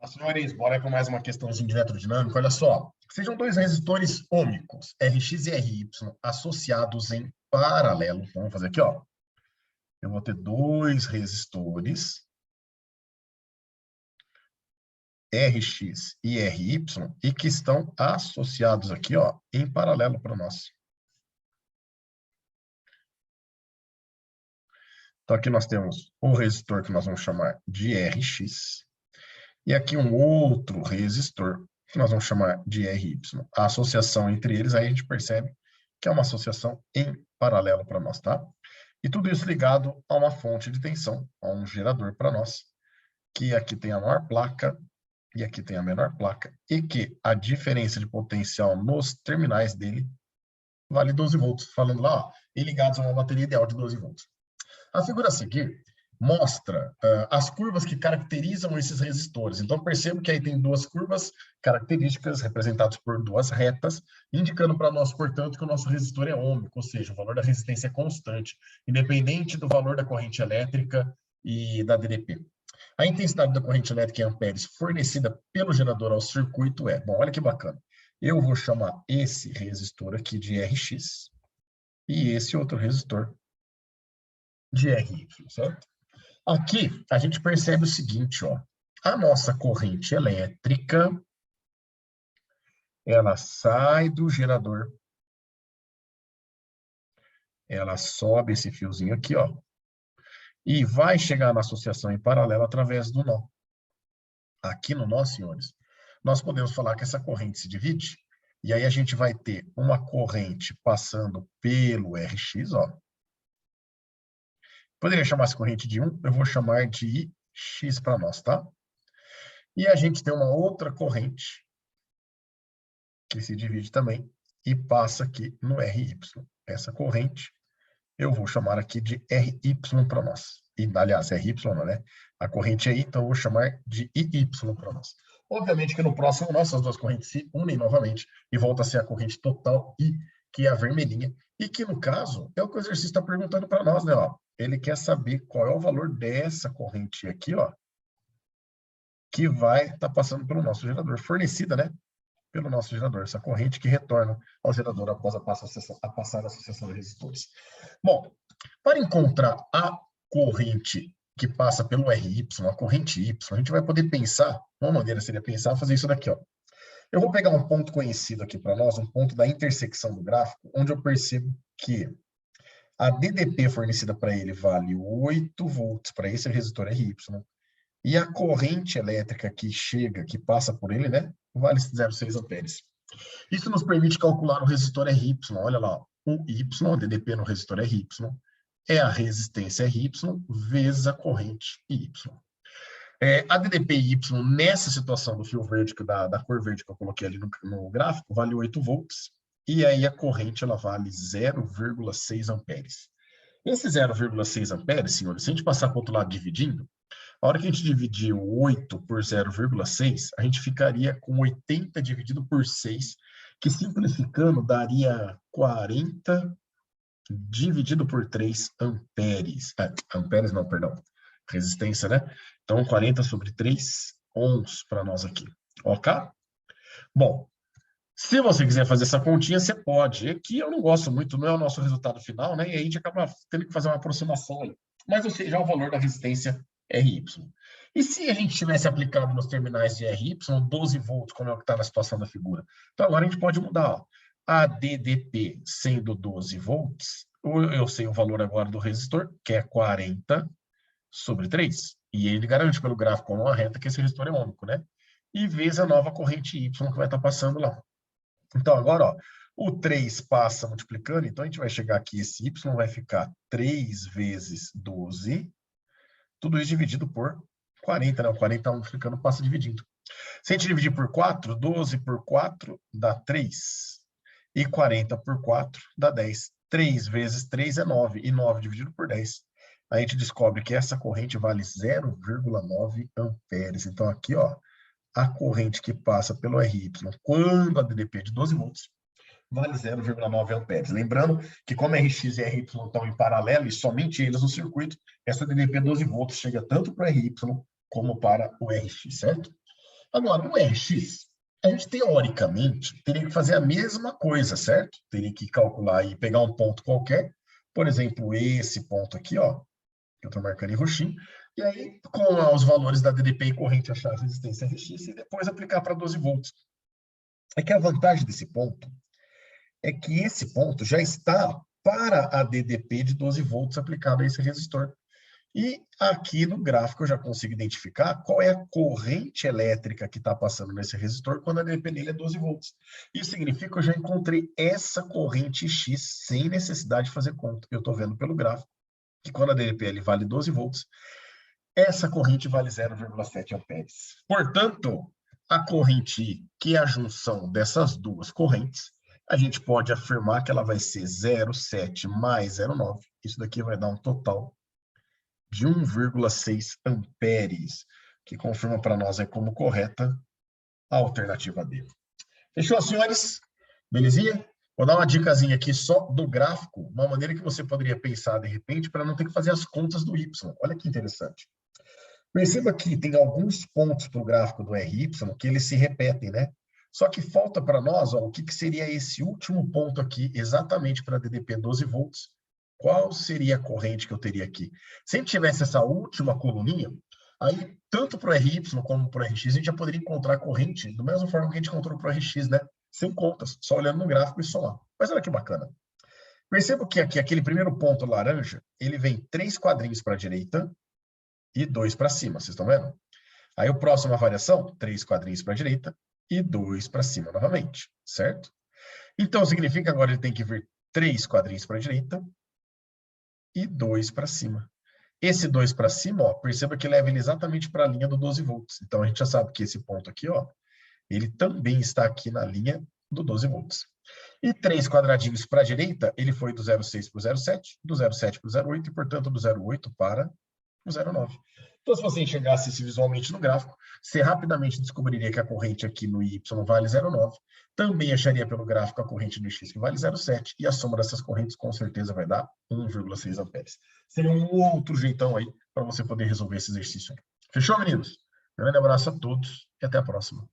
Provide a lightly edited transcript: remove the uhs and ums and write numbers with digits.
Senhores, bora para mais uma questãozinha de eletrodinâmica. Olha só, sejam dois resistores ômicos, Rx e Ry, associados em paralelo. Então, vamos fazer aqui, ó. Eu vou ter dois resistores, Rx e Ry, e que estão associados aqui, ó, em paralelo para nós. Então, aqui nós temos o resistor que nós vamos chamar de Rx, e aqui um outro resistor que nós vamos chamar de Ry. A associação entre eles, aí a gente percebe que é uma associação em paralelo para nós, tá? E tudo isso ligado a uma fonte de tensão, a um gerador para nós, que aqui tem a maior placa e aqui tem a menor placa, e que a diferença de potencial nos terminais dele vale 12 volts, falando lá, ó, e ligados a uma bateria ideal de 12 volts. A figura a seguir mostra as curvas que caracterizam esses resistores. Então, percebo que aí tem duas curvas características representadas por duas retas, indicando para nós, portanto, que o nosso resistor é ômico, ou seja, o valor da resistência é constante, independente do valor da corrente elétrica e da DDP. A intensidade da corrente elétrica em amperes fornecida pelo gerador ao circuito é... Bom, olha que bacana. Eu vou chamar esse resistor aqui de Rx e esse outro resistor de Ry, certo? Aqui, a gente percebe o seguinte, ó. A nossa corrente elétrica, ela sai do gerador, ela sobe esse fiozinho aqui, ó, e vai chegar na associação em paralelo através do nó. Aqui no nó, senhores, nós podemos falar que essa corrente se divide, e aí a gente vai ter uma corrente passando pelo Rx, ó. Poderia chamar essa corrente de 1, eu vou chamar de Ix para nós, tá? E a gente tem uma outra corrente que se divide também e passa aqui no Ry. Essa corrente eu vou chamar aqui de Ry para nós. E, aliás, Ry não, né? A corrente aí, então eu vou chamar de Iy para nós. Obviamente que no próximo nossas duas correntes se unem novamente e volta a ser a corrente total I, que é a vermelhinha. E que, no caso, é o que o exercício está perguntando para nós, né? Ó. Ele quer saber qual é o valor dessa corrente aqui, ó, que vai estar passando pelo nosso gerador, fornecida, né? Pelo nosso gerador, essa corrente que retorna ao gerador após a passar a associação de resistores. Bom, para encontrar a corrente que passa pelo Ry, a corrente Y, a gente vai poder pensar, uma maneira seria pensar, fazer isso daqui, ó. Eu vou pegar um ponto conhecido aqui para nós, um ponto da intersecção do gráfico, onde eu percebo que a DDP fornecida para ele vale 8 volts, para esse resistor Ry, e a corrente elétrica que chega, que passa por ele, né, vale 0,6 amperes. Isso nos permite calcular o resistor Ry. Olha lá, o Y, o DDP no resistor Ry, é a resistência Ry vezes a corrente Y. A DDP Y, nessa situação do fio verde, da cor verde que eu coloquei ali no gráfico, vale 8 volts, e aí a corrente ela vale 0,6 amperes. Esse 0,6 amperes, senhores, se a gente passar para o outro lado dividindo, a hora que a gente dividir o 8 por 0,6, a gente ficaria com 80 dividido por 6, que simplificando daria 40 dividido por 3 amperes. Amperes não, perdão. Resistência, né? Então, 40 sobre 3 ohms para nós aqui. Ok? Bom, se você quiser fazer essa continha, você pode. Aqui eu não gosto muito, não é o nosso resultado final, né? E aí a gente acaba tendo que fazer uma aproximação aí. Mas eu sei já o valor da resistência Ry. E se a gente tivesse aplicado nos terminais de Ry 12 volts, como é o que está na situação da figura? Então agora a gente pode mudar, ó. A DDP sendo 12 volts, eu sei o valor agora do resistor, que é 40 sobre 3. E ele garante pelo gráfico como uma reta que esse resistor é ômico, né? E vezes a nova corrente Y que vai estar passando lá. Então agora, ó, o 3 passa multiplicando, então a gente vai chegar aqui, esse Y vai ficar 3 vezes 12, tudo isso dividido por 40, né? O 40 multiplicando passa dividindo. Se a gente dividir por 4, 12 por 4 dá 3. E 40 por 4 dá 10. 3 vezes 3 é 9. E 9 dividido por 10. A gente descobre que essa corrente vale 0,9 amperes. Então aqui, ó, a corrente que passa pelo Ry, quando a DDP é de 12 volts, vale 0,9 amperes. Lembrando que como Rx e Ry estão em paralelo e somente eles no circuito, essa DDP 12 volts chega tanto para Ry como para o Rx, certo? Agora, no RX, a gente teoricamente teria que fazer a mesma coisa, certo? Teria que calcular e pegar um ponto qualquer, por exemplo, esse ponto aqui, ó, que eu estou marcando em roxinho, e aí, com os valores da DDP e corrente, achar a resistência RX e depois aplicar para 12 volts. É que a vantagem desse ponto é que esse ponto já está para a DDP de 12 volts aplicada a esse resistor. E aqui no gráfico eu já consigo identificar qual é a corrente elétrica que está passando nesse resistor quando a DDP dele é 12 volts. Isso significa que eu já encontrei essa corrente X sem necessidade de fazer conta. Eu estou vendo pelo gráfico que quando a DDP ele vale 12 volts, essa corrente vale 0,7 amperes. Portanto, a corrente I, que é a junção dessas duas correntes, a gente pode afirmar que ela vai ser 0,7 mais 0,9. Isso daqui vai dar um total de 1,6 amperes, que confirma para nós como correta a alternativa D. Fechou, senhores? Belezinha? Vou dar uma dicasinha aqui só do gráfico, uma maneira que você poderia pensar de repente para não ter que fazer as contas do Y. Olha que interessante. Perceba que tem alguns pontos para o gráfico do RY que eles se repetem, né? Só que falta para nós, ó, o que seria esse último ponto aqui, exatamente para DDP 12 volts. Qual seria a corrente que eu teria aqui? Se a gente tivesse essa última coluninha, aí tanto para o RY como para o RX, a gente já poderia encontrar a corrente da mesma forma que a gente encontrou para o RX, né? Sem contas, só olhando no gráfico e somar. Mas olha que bacana. Perceba que aqui, aquele primeiro ponto laranja, ele vem 3 quadrinhos para a direita, e 2 para cima, vocês estão vendo? Aí o próximo, a variação, 3 quadrinhos para a direita e 2 para cima novamente, certo? Então, significa que agora ele tem que vir 3 quadrinhos para a direita e 2 para cima. Esse 2 para cima, ó, perceba que leva ele exatamente para a linha do 12 volts. Então, a gente já sabe que esse ponto aqui, ó, ele também está aqui na linha do 12 volts. E 3 quadradinhos para a direita, ele foi do 0,6 para o 0,7, do 0,7 para o 0,8 e, portanto, do 0,8 para o 0,9. Então, se você enxergasse isso visualmente no gráfico, você rapidamente descobriria que a corrente aqui no Y vale 0,9, também acharia pelo gráfico a corrente no X que vale 0,7, e a soma dessas correntes com certeza vai dar 1,6 amperes. Seria um outro jeitão aí para você poder resolver esse exercício aí. Fechou, meninos? Grande abraço a todos e até a próxima.